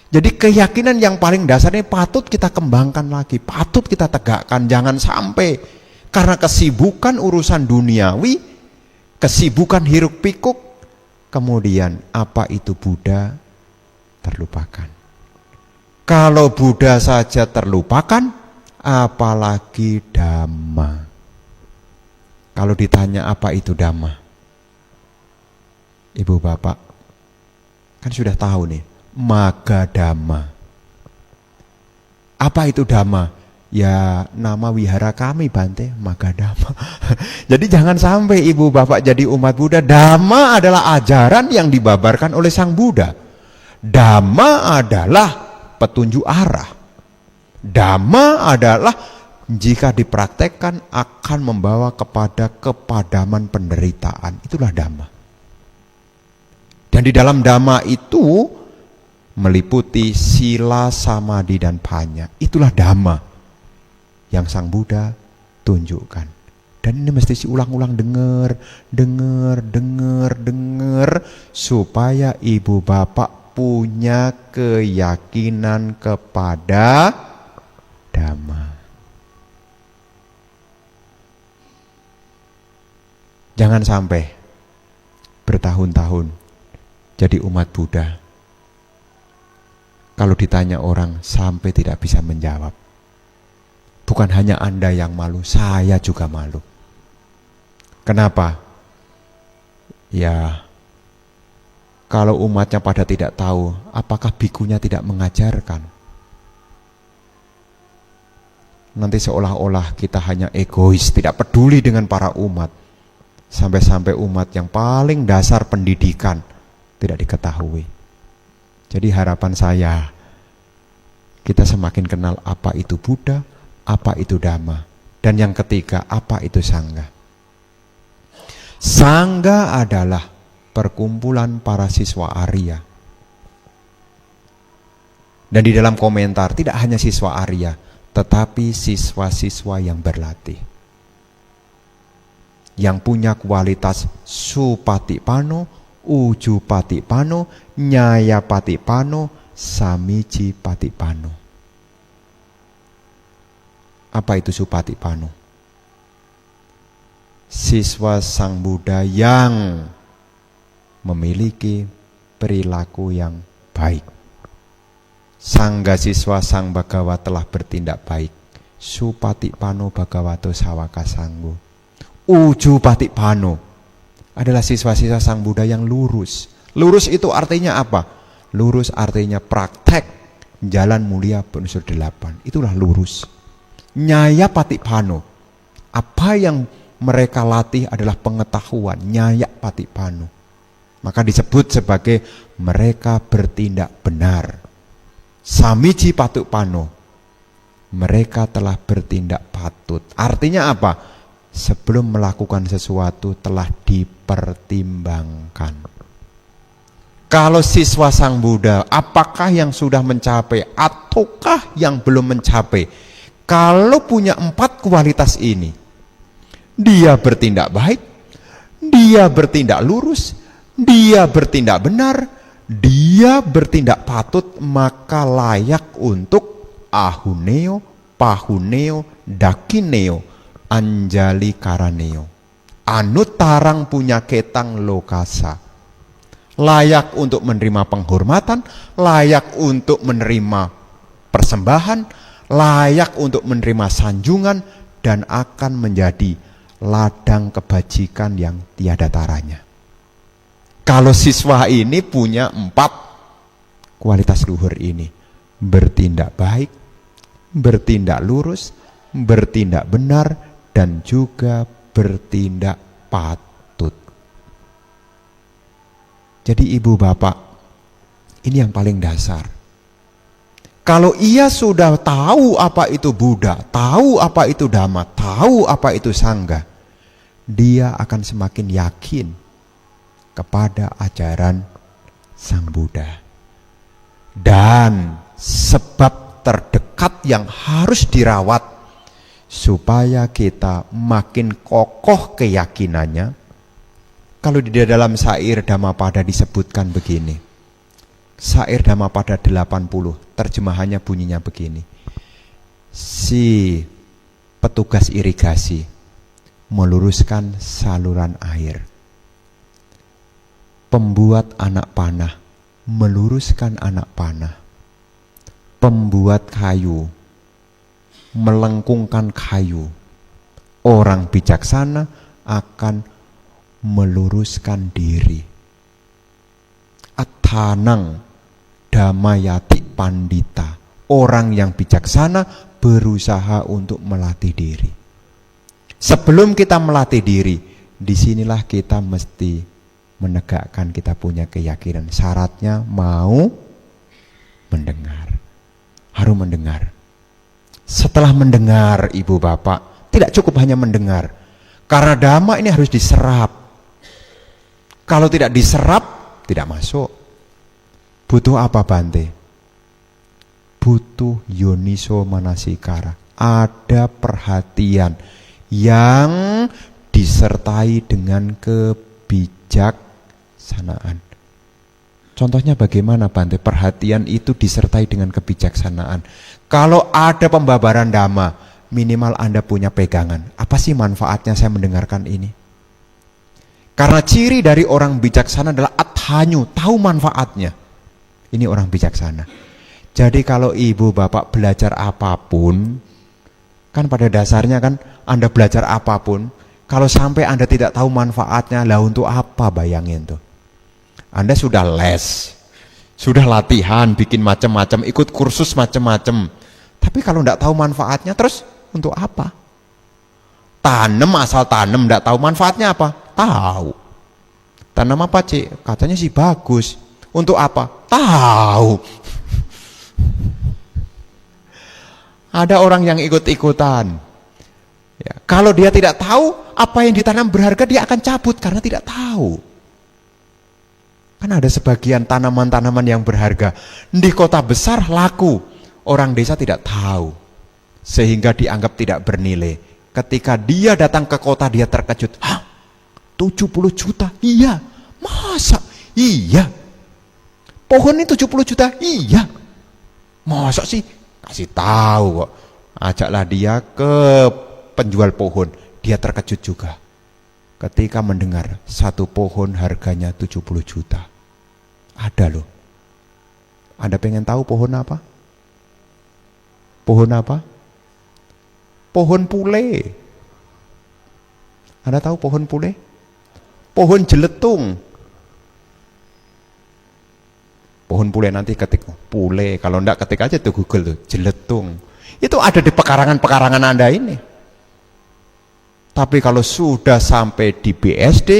[SPEAKER 1] Jadi keyakinan yang paling dasar ini patut kita kembangkan lagi, patut kita tegakkan. Jangan sampai karena kesibukan urusan duniawi, kesibukan hiruk pikuk, kemudian apa itu Buddha terlupakan. Kalau Buddha saja terlupakan, apalagi Dhamma. Kalau ditanya apa itu Dhamma, Ibu Bapak kan sudah tahu nih, Magadhamma. Apa itu Dhamma? Ya nama wihara kami Bante, Magadhamma. Jadi jangan sampai Ibu Bapak jadi umat Buddha. Dhamma adalah ajaran yang dibabarkan oleh Sang Buddha. Dhamma adalah petunjuk arah. Dhamma adalah jika dipraktekkan akan membawa kepada kepadaman penderitaan. Itulah Dhamma. Dan di dalam Dhamma itu meliputi sila, samadhi, dan panya. Itulah Dhamma yang Sang Buddha tunjukkan. Dan ini mesti diulang-ulang, dengar, supaya ibu bapak punya keyakinan kepada Dhamma. Jangan sampai bertahun-tahun jadi umat Buddha, kalau ditanya orang sampai tidak bisa menjawab. Bukan hanya Anda yang malu, saya juga malu. Kenapa? Ya, kalau umatnya pada tidak tahu, apakah bikunya tidak mengajarkan? Nanti seolah-olah kita hanya egois, tidak peduli dengan para umat. Sampai-sampai umat yang paling dasar pendidikan tidak diketahui. Jadi harapan saya, kita semakin kenal apa itu Buddha, apa itu Dhamma. Dan yang ketiga, apa itu Sangha. Sangha adalah perkumpulan para siswa Arya. Dan di dalam komentar, tidak hanya siswa Arya, tetapi siswa-siswa yang berlatih, yang punya kualitas supatipano, ujupatipano, nyayapatipano, samijipatipano. Apa itu supatipano? Siswa Sang Buddha yang memiliki perilaku yang baik. Sangga siswa Sang Bhagawa telah bertindak baik. Supatipano Bhagavato Sawaka Sanggo. Ujupatipano adalah siswa-siswa Sang Buddha yang lurus. Lurus itu artinya apa? Lurus artinya praktek jalan mulia berunsur 8. Itulah lurus. Nyayapatipano, apa yang mereka latih adalah pengetahuan. Nyayapatipano, maka disebut sebagai mereka bertindak benar. Samijipatipano, mereka telah bertindak patut. Artinya apa? sebelum melakukan sesuatu telah dipertimbangkan. Kalau siswa Sang Buddha, apakah yang sudah mencapai ataukah yang belum mencapai? Kalau punya 4 kualitas ini, dia bertindak baik, dia bertindak lurus, dia bertindak benar, dia bertindak patut, maka layak untuk ahuneo, pahuneo, dakineo, anjali karaneo. Anutarang punya ketang lokasa. Layak untuk menerima penghormatan, layak untuk menerima persembahan, layak untuk menerima sanjungan, dan akan menjadi ladang kebajikan yang tiada taranya. Kalau siswa ini punya 4 kualitas luhur ini, bertindak baik, bertindak lurus, bertindak benar, dan juga bertindak patut. Jadi ibu bapak, ini yang paling dasar. Kalau ia sudah tahu apa itu Buddha, tahu apa itu Dhamma, tahu apa itu Sangha, dia akan semakin yakin kepada ajaran Sang Buddha. Dan sebab terdekat yang harus dirawat supaya kita makin kokoh keyakinannya, kalau di dalam syair Dhammapada disebutkan begini. Syair Dhammapada 80, terjemahannya bunyinya begini. Si petugas irigasi meluruskan saluran air. Pembuat anak panah meluruskan anak panah. Pembuat kayu melengkungkan kayu. Orang bijaksana akan meluruskan diri. Athanang damayati pandita. Orang yang bijaksana berusaha untuk melatih diri. Sebelum kita melatih diri, disinilah kita mesti menegakkan kita punya keyakinan. Syaratnya mau mendengar. Harus mendengar. Setelah mendengar ibu bapak, tidak cukup hanya mendengar. Karena Dhamma ini harus diserap. Kalau tidak diserap, tidak masuk. Butuh apa Bante? Butuh yoniso manasikara. Ada perhatian yang disertai dengan kebijaksanaan. Contohnya bagaimana Bante? Perhatian itu disertai dengan kebijaksanaan. Kalau ada pembabaran Dhamma, minimal Anda punya pegangan. Apa sih manfaatnya saya mendengarkan ini? Karena ciri dari orang bijaksana adalah athanyu, tahu manfaatnya. Ini orang bijaksana. Jadi kalau ibu bapak belajar apapun, kan pada dasarnya kan Anda belajar apapun, kalau sampai Anda tidak tahu manfaatnya, lah untuk apa, bayangin tuh. Anda sudah les, sudah latihan, bikin macam-macam, ikut kursus macam-macam. Tapi kalau tidak tahu manfaatnya, terus untuk apa? Tanam asal tanam, tidak tahu manfaatnya apa? Tahu. Tanam apa Cik? Katanya sih bagus. Untuk apa? Tahu. Ada orang yang ikut-ikutan. Ya, kalau dia tidak tahu apa yang ditanam berharga, dia akan cabut karena tidak tahu. Kan ada sebagian tanaman-tanaman yang berharga di kota besar laku, orang desa tidak tahu, sehingga dianggap tidak bernilai. Ketika dia datang ke kota, dia terkejut. Hah? 70 juta? Iya. Masa? Iya. Pohon ini 70 juta? Iya. Masa sih? Kasih tahu kok. Ajaklah dia ke penjual pohon. Dia terkejut juga ketika mendengar satu pohon harganya 70 juta. Ada loh. Anda pengen tahu pohon apa? Pohon apa? Pohon pule. Anda tahu pohon pule? Pohon jeletung. Pohon pule, nanti ketik pule, kalau enggak ketik aja tuh Google tuh, jeletung. Itu ada di pekarangan-pekarangan Anda ini. Tapi kalau sudah sampai di BSD,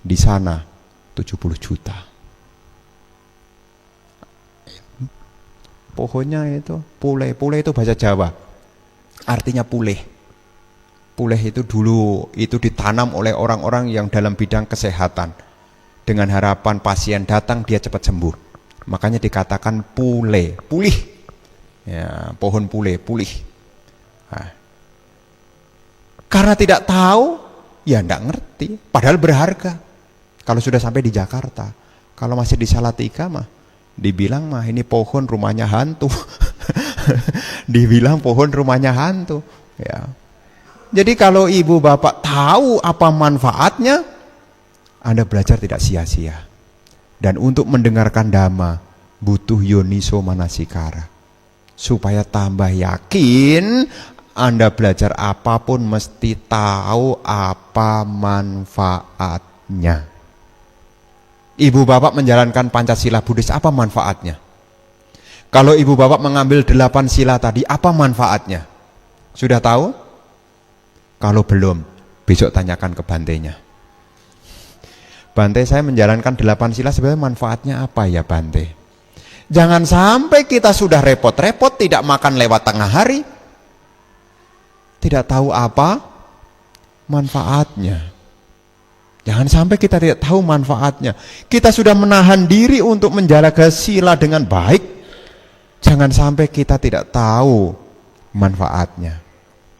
[SPEAKER 1] di sana 70 juta. Pohonnya itu pule. Pule itu bahasa Jawa, artinya pulih. Pulih itu dulu itu ditanam oleh orang-orang yang dalam bidang kesehatan. Dengan harapan pasien datang dia cepat sembuh. Makanya dikatakan pulih. Ya, pohon pulih. Nah. Karena tidak tahu, ya enggak ngerti. Padahal berharga. Kalau sudah sampai di Jakarta. Kalau masih di Salatiga mah, dibilang mah ini pohon rumahnya hantu. Dibilang pohon rumahnya hantu. Ya. Jadi kalau ibu bapak tahu apa manfaatnya, Anda belajar tidak sia-sia. Dan untuk mendengarkan dhamma, butuh yoniso manasikara. Supaya tambah yakin, Anda belajar apapun mesti tahu apa manfaatnya. Ibu bapak menjalankan Pancasila Buddhis, apa manfaatnya? Kalau ibu bapak mengambil 8 sila tadi, apa manfaatnya? Sudah tahu? Kalau belum, besok tanyakan ke Bantenya. Bante, saya menjalankan 8 sila, sebenarnya manfaatnya apa ya Bante? Jangan sampai kita sudah repot-repot, tidak makan lewat tengah hari, tidak tahu apa manfaatnya. Jangan sampai kita tidak tahu manfaatnya. Kita sudah menahan diri untuk menjaga sila dengan baik, jangan sampai kita tidak tahu manfaatnya.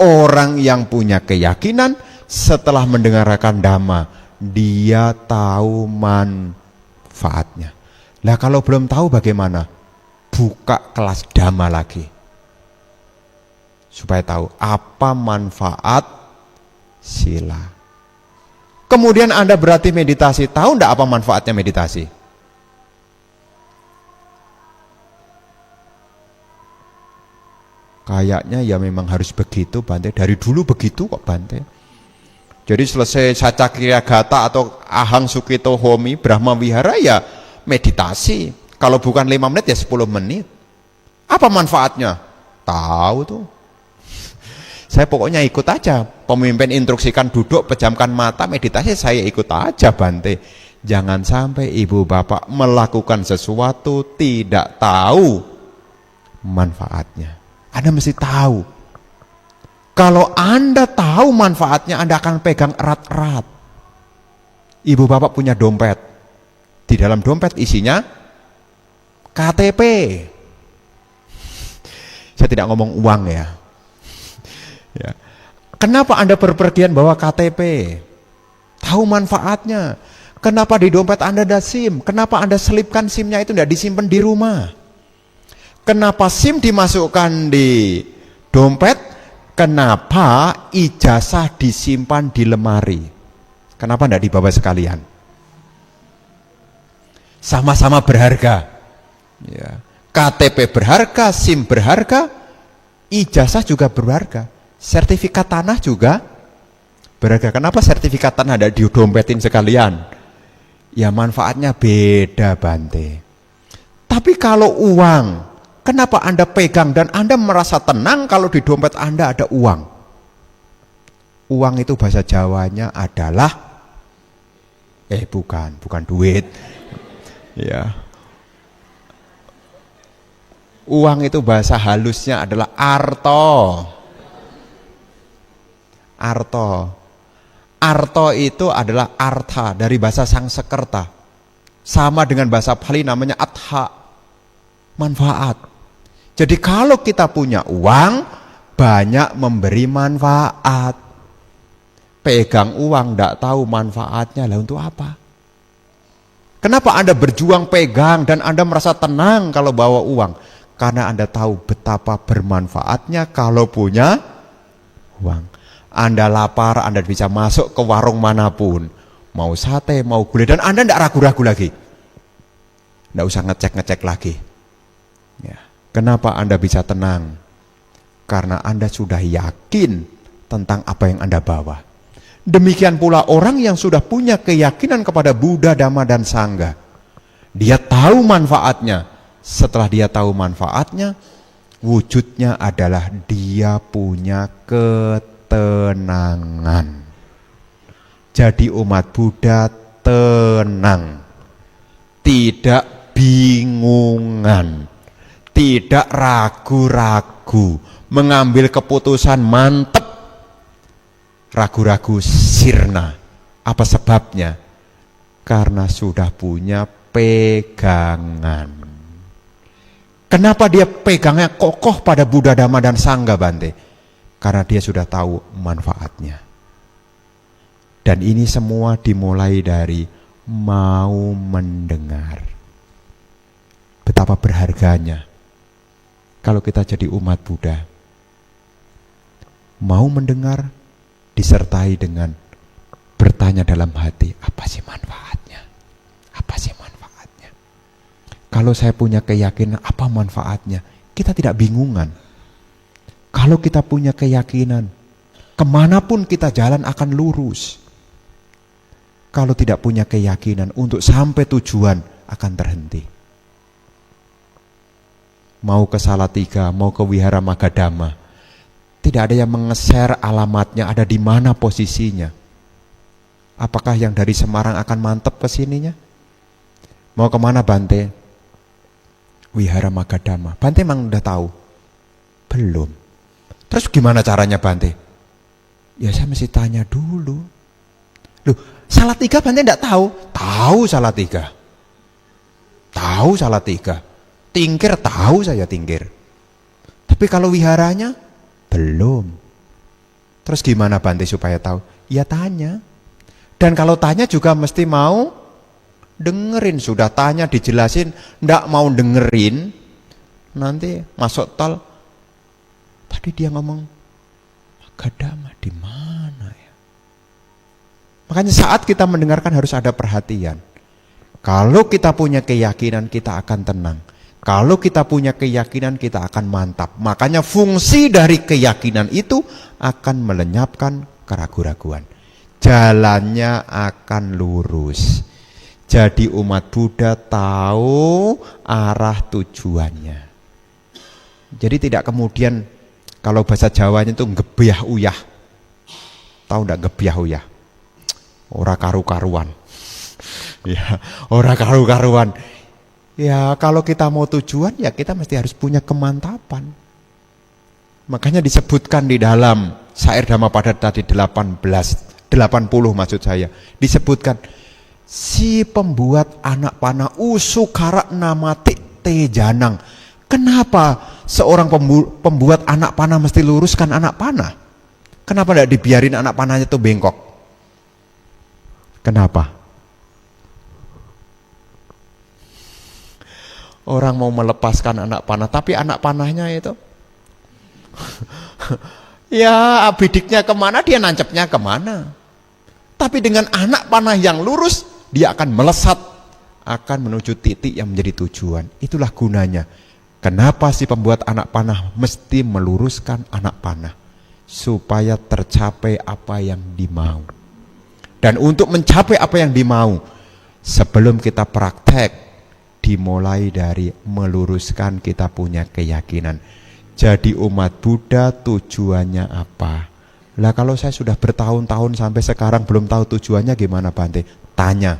[SPEAKER 1] Orang yang punya keyakinan setelah mendengarkan dhamma, dia tahu manfaatnya. Lah kalau belum tahu bagaimana? Buka kelas dhamma lagi. Supaya tahu apa manfaat sila. Kemudian Anda berarti meditasi, tahu enggak apa manfaatnya meditasi? Kayaknya ya memang harus begitu Bante, dari dulu begitu kok Bante. Jadi selesai Sacakriya Gata atau Ahang Sukito Homi Brahma Vihara ya meditasi. Kalau bukan 5 menit ya 10 menit. Apa manfaatnya? Tahu tuh. Saya pokoknya ikut aja. Pemimpin instruksikan duduk, pejamkan mata, meditasi, saya ikut aja Bante. Jangan sampai ibu bapak melakukan sesuatu tidak tahu manfaatnya. Anda mesti tahu. Kalau Anda tahu manfaatnya, Anda akan pegang erat-erat. Ibu bapak punya dompet. Di dalam dompet isinya KTP. Saya tidak ngomong uang ya. Ya. Kenapa Anda berpergian bawa KTP? Tahu manfaatnya. Kenapa di dompet Anda ada SIM? Kenapa Anda selipkan SIM-nya itu tidak disimpan di rumah? Kenapa SIM dimasukkan di dompet? Kenapa ijazah disimpan di lemari? Kenapa tidak dibawa sekalian? Sama-sama berharga. Ya. KTP berharga, SIM berharga, ijazah juga berharga. Sertifikat tanah juga berharga. Kenapa sertifikat tanah tidak didompetin sekalian? Ya manfaatnya beda Bante. Tapi kalau uang, kenapa Anda pegang dan Anda merasa tenang kalau di dompet Anda ada uang? Uang itu bahasa Jawanya adalah bukan duit. Ya. Uang itu bahasa halusnya adalah arto. Arto itu adalah artha dari bahasa Sangsekerta. Sama dengan bahasa Pali namanya atha. Manfaat. Jadi kalau kita punya uang, banyak memberi manfaat. Pegang uang tidak tahu manfaatnya, lah untuk apa? Kenapa Anda berjuang pegang dan Anda merasa tenang kalau bawa uang? Karena Anda tahu betapa bermanfaatnya kalau punya uang. Anda lapar, Anda bisa masuk ke warung manapun, mau sate, mau gulai, dan Anda tidak ragu-ragu lagi. Tidak usah ngecek-ngecek lagi. Ya. Kenapa Anda bisa tenang? Karena Anda sudah yakin tentang apa yang Anda bawa. Demikian pula orang yang sudah punya keyakinan kepada Buddha, Dhamma, dan Sangha. Dia tahu manfaatnya. Setelah dia tahu manfaatnya, wujudnya adalah dia punya ketenangan. Jadi umat Buddha tenang, tidak bingungan, tidak ragu-ragu, mengambil keputusan mantep. ragu-ragu sirna. Apa sebabnya? Karena sudah punya pegangan. Kenapa dia pegangnya kokoh pada Buddha, Dhamma, dan Sangha, Bante? Karena dia sudah tahu manfaatnya. Dan ini semua dimulai dari mau mendengar. Betapa berharganya kalau kita jadi umat Buddha. Mau mendengar disertai dengan bertanya dalam hati, apa sih manfaatnya? Apa sih manfaatnya? Kalau saya punya keyakinan apa manfaatnya, kita tidak bingungan. Kalau kita punya keyakinan, kemanapun kita jalan akan lurus. Kalau tidak punya keyakinan, untuk sampai tujuan akan terhenti. Mau ke Salatiga, mau ke Wihara Magadhamma, tidak ada yang menge-share alamatnya, ada di mana posisinya. Apakah yang dari Semarang akan mantep ke sininya? Mau kemana, Bante? Wihara Magadhamma. Bante emang udah tahu? Belum. Terus gimana caranya, Bante? Ya saya mesti tanya dulu. Loh, Salatiga Bante enggak tahu? Tahu Salatiga. Tahu Salatiga. Tingkir tahu saya Tingkir. Tapi kalau wiharanya belum. Terus gimana Bante supaya tahu? Ya tanya. Dan kalau tanya juga mesti mau dengerin. Sudah tanya dijelasin, enggak mau dengerin, nanti masuk tol. Tadi dia ngomong Magadhamma di mana ya? Makanya saat kita mendengarkan harus ada perhatian. Kalau kita punya keyakinan kita akan tenang. Kalau kita punya keyakinan kita akan mantap. Makanya fungsi dari keyakinan itu akan melenyapkan keraguan-raguan. Jalannya akan lurus. Jadi umat Buddha tahu arah tujuannya. Jadi tidak kemudian kalau bahasa Jawanya itu ngebyah uyah. Tahu enggak ngebyah uyah? Ora karu-karuan. Ya, ora karu-karuan. Ya kalau kita mau tujuan ya kita mesti harus punya kemantapan. Makanya disebutkan di dalam syair Dhammapada tadi 80 maksud saya. Disebutkan si pembuat anak panah usukara namati tejanang. Kenapa seorang pembuat anak panah mesti luruskan anak panah? Kenapa tidak dibiarin anak panahnya itu bengkok? Kenapa? Orang mau melepaskan anak panah, tapi anak panahnya itu ya bidiknya kemana, dia nancepnya kemana. Tapi dengan anak panah yang lurus, dia akan melesat, akan menuju titik yang menjadi tujuan. Itulah gunanya. Kenapa si pembuat anak panah mesti meluruskan anak panah? Supaya tercapai apa yang dimau. Dan untuk mencapai apa yang dimau, sebelum kita praktek, dimulai dari meluruskan kita punya keyakinan. Jadi umat Buddha tujuannya apa? Lah kalau saya sudah bertahun-tahun sampai sekarang belum tahu tujuannya gimana Bante? Tanya.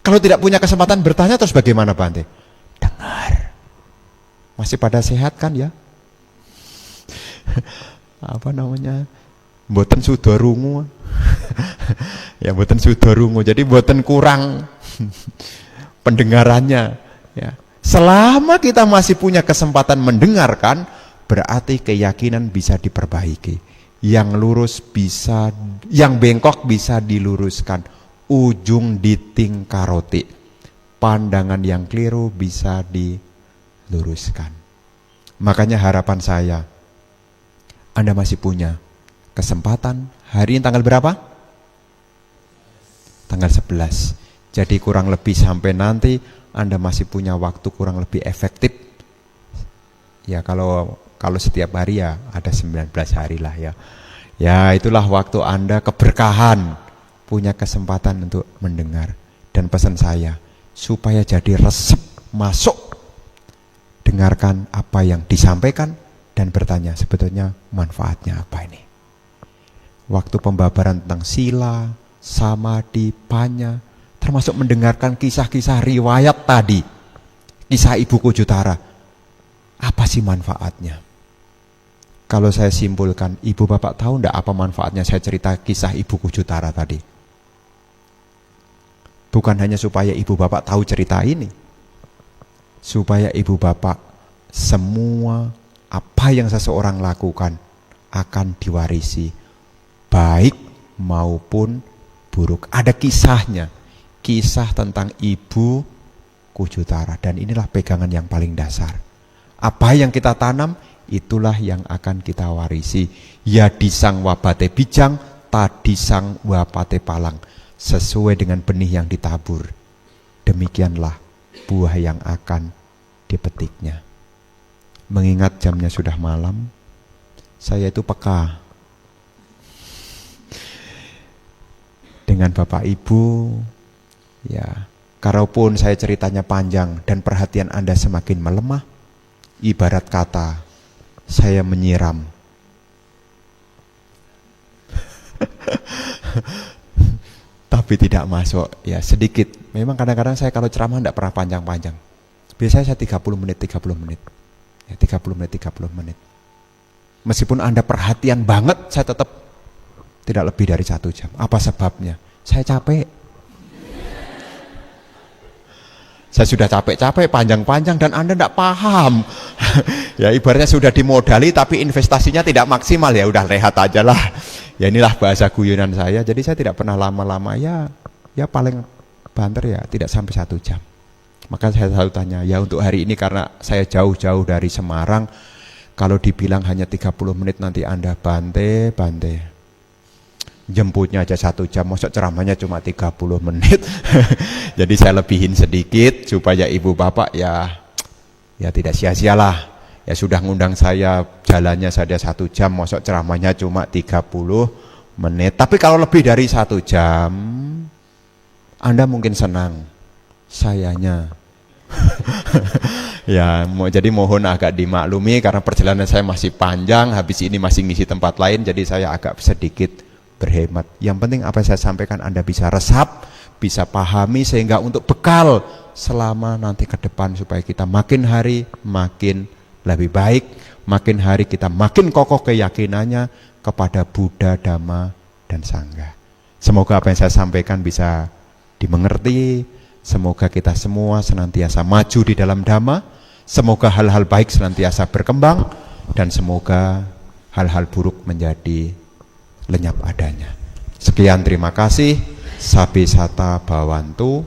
[SPEAKER 1] Kalau tidak punya kesempatan bertanya terus bagaimana Bante? Dengar. Masih pada sehat kan ya? Apa namanya? Mboten suda rungu. Ya mboten suda rungu. Jadi mboten kurang pendengarannya ya. Selama kita masih punya kesempatan mendengarkan, berarti keyakinan bisa diperbaiki. Yang lurus bisa, yang bengkok bisa diluruskan. Ujung ditingkaroti. Pandangan yang keliru bisa diluruskan. Makanya harapan saya, Anda masih punya kesempatan. Hari ini tanggal berapa? Tanggal 11. Jadi kurang lebih sampai nanti Anda masih punya waktu kurang lebih efektif. Ya kalau setiap hari ya ada 19 hari lah ya. Ya itulah waktu Anda keberkahan, punya kesempatan untuk mendengar. Dan pesan saya, supaya jadi resep masuk, dengarkan apa yang disampaikan dan bertanya sebetulnya manfaatnya apa ini. Waktu pembabaran tentang sila, samadhi, panya, termasuk mendengarkan kisah-kisah riwayat tadi, kisah Ibu Kujutara, apa sih manfaatnya? Kalau saya simpulkan, ibu bapak tahu enggak apa manfaatnya saya cerita kisah Ibu Kujutara tadi? Bukan hanya supaya ibu bapak tahu cerita ini, supaya ibu bapak semua apa yang seseorang lakukan akan diwarisi, baik maupun buruk. Ada kisahnya, kisah tentang Ibu Kujutara, dan inilah pegangan yang paling dasar. Apa yang kita tanam, itulah yang akan kita warisi. Ya disang wabate bijang, tadisang wapate palang. Sesuai dengan benih yang ditabur, demikianlah buah yang akan dipetiknya. Mengingat jamnya sudah malam, saya itu peka dengan Bapak Ibu. Ya, kalaupun saya ceritanya panjang dan perhatian Anda semakin melemah, ibarat kata saya menyiram tapi tidak masuk, ya sedikit. Memang kadang-kadang saya kalau ceramah tidak pernah panjang-panjang. Biasanya saya 30 menit. Ya 30 menit. Meskipun Anda perhatian banget, saya tetap tidak lebih dari 1 jam. Apa sebabnya? Saya capek. Saya sudah capek-capek, panjang-panjang, dan Anda tidak paham. Ya ibaratnya sudah dimodali tapi investasinya tidak maksimal, ya udah rehat aja lah. Ya inilah bahasa guyonan saya. Jadi saya tidak pernah lama-lama, ya paling banter ya tidak sampai 1 jam. Maka saya selalu tanya, ya untuk hari ini karena saya jauh-jauh dari Semarang, kalau dibilang hanya 30 menit nanti Anda bante. Jemputnya aja 1 jam, maksud ceramahnya cuma 30 menit. Jadi saya lebihin sedikit supaya ibu bapak ya tidak sia-sialah. Ya sudah ngundang saya, jalannya saja 1 jam, maksud ceramahnya cuma 30 menit. Tapi kalau lebih dari 1 jam, Anda mungkin senang, sayanya. Ya, jadi mohon agak dimaklumi karena perjalanan saya masih panjang, habis ini masih ngisi tempat lain, jadi saya agak sedikit berhemat. Yang penting apa yang saya sampaikan Anda bisa resap, bisa pahami, sehingga untuk bekal selama nanti ke depan supaya kita makin hari makin lebih baik, makin hari kita makin kokoh keyakinannya kepada Buddha, Dhamma, dan Sangha. Semoga apa yang saya sampaikan bisa dimengerti, semoga kita semua senantiasa maju di dalam Dhamma, semoga hal-hal baik senantiasa berkembang, dan semoga hal-hal buruk menjadi lenyap adanya. Sekian, terima kasih. Sabe sata bawantu.